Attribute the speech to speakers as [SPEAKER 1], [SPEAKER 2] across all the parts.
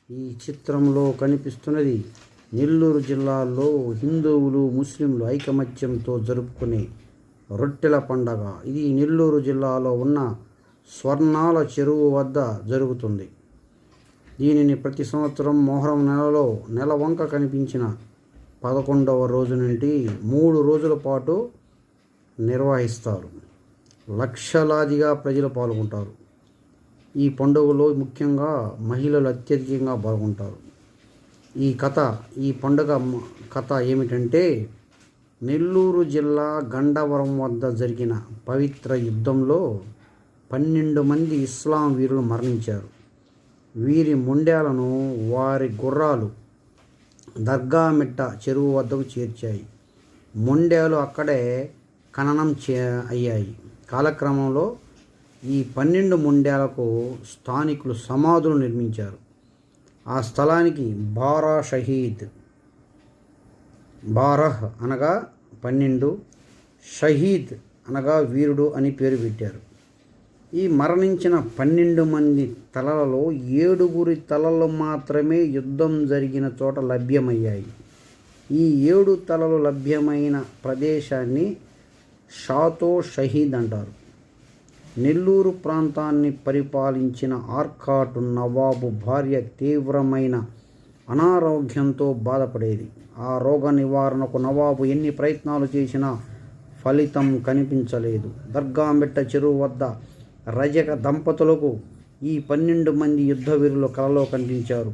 [SPEAKER 1] ఈ చిత్రంలో కనిపిస్తున్నది నెల్లూరు జిల్లాలో హిందువులు ముస్లింలు ఐకమత్యంతో జరుపుకునే రొట్టెల పండగ. ఇది నెల్లూరు జిల్లాలో ఉన్న స్వర్ణాల చెరువు వద్ద జరుగుతుంది. దీనిని ప్రతి సంవత్సరం మొహరం నెలలో నెలవంక కనిపించిన 11వ రోజు నుండి 3 రోజుల పాటు నిర్వహిస్తారు. లక్షలాదిగా ప్రజలు పాల్గొంటారు. ఈ పండుగలో ముఖ్యంగా మహిళలు అత్యధికంగా పాల్గొంటారు. ఈ పండుగ కథ ఏమిటంటే, నెల్లూరు జిల్లా గండవరం వద్ద జరిగిన పవిత్ర యుద్ధంలో 12 మంది ఇస్లాం వీరులు మరణించారు. వీరి మొండెలను వారి గుర్రాలు దర్గామిట్ట చెరువు వద్దకు చేర్చాయి. మొండెలు అక్కడే ఖననం అయ్యాయి. కాలక్రమంలో ఈ 12 మొండెలకు స్థానికులు సమాధులు నిర్మించారు. ఆ స్థలానికి బారహ్ అనగా 12, షహీద్ అనగా వీరుడు అని పేరు పెట్టారు. ఈ మరణించిన 12 మంది తలలలో 7 తలలు మాత్రమే యుద్ధం జరిగిన చోట లభ్యమయ్యాయి. ఈ 7 తలలు లభ్యమైన ప్రదేశాన్ని షాతో షహీద్ అంటారు. నెల్లూరు ప్రాంతాన్ని పరిపాలించిన ఆర్కాటు నవాబు భార్య తీవ్రమైన అనారోగ్యంతో బాధపడేది. ఆ రోగ నివారణకు నవాబు ఎన్ని ప్రయత్నాలు చేసినా ఫలితం కనిపించలేదు. దర్గామిట్ట చెరువు వద్ద రజక దంపతులకు ఈ 12 మంది యుద్ధవీరులు కలలో కనిపించారు.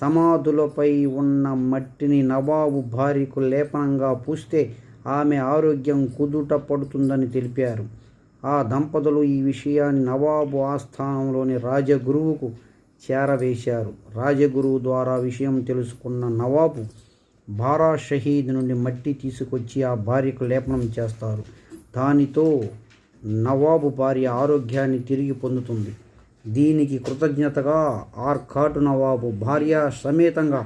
[SPEAKER 1] సమాధులపై ఉన్న మట్టిని నవాబు భార్యకు లేపనంగా పూస్తే ఆమె ఆరోగ్యం కుదుట పడుతుందని తెలిపారు. ఆ దంపతులు ఈ విషయాన్ని నవాబు ఆస్థానంలోని రాజగురువుకు చేరవేశారు. రాజగురువు ద్వారా విషయం తెలుసుకున్న నవాబు బారా షహీద్ నుండి మట్టి తీసుకొచ్చి ఆ భార్యకు లేపనం చేస్తారు. దానితో నవాబు భార్య ఆరోగ్యాన్ని తిరిగి పొందుతుంది. దీనికి కృతజ్ఞతగా ఆర్కాటు నవాబు భార్య సమేతంగా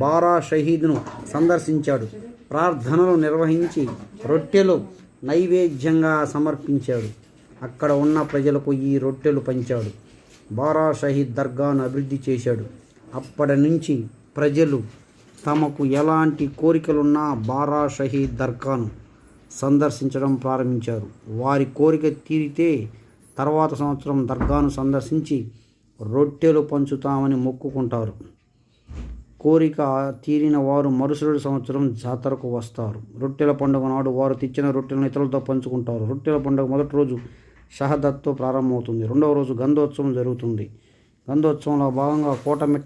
[SPEAKER 1] బారా షహీద్ను సందర్శించాడు. ప్రార్థనలు నిర్వహించి రొట్టెలు నైవేద్యంగా సమర్పించాడు. అక్కడ ఉన్న ప్రజలకు ఈ రొట్టెలు పంచాడు. బారా షహీద్ దర్గాను అభివృద్ధి చేశాడు. అప్పటి నుంచి ప్రజలు తమకు ఎలాంటి కోరికలున్నా బారా షహీద్ దర్గాను సందర్శించడం ప్రారంభించారు. వారి కోరిక తీరితే తర్వాత సంవత్సరం దర్గాను సందర్శించి రొట్టెలు పంచుతామని మొక్కుకుంటారు. కోరిక తీరిన వారు మరుసటి సంవత్సరం జాతరకు వస్తారు. రొట్టెల పండుగ నాడు వారు తెచ్చిన రొట్టెలను ఇతరులతో పంచుకుంటారు. రొట్టెల పండుగ మొదటి రోజు షహదత్తో ప్రారంభమవుతుంది. 2వ రోజు గంధోత్సవం జరుగుతుంది. గంధోత్సవంలో భాగంగా కోటమిట్ట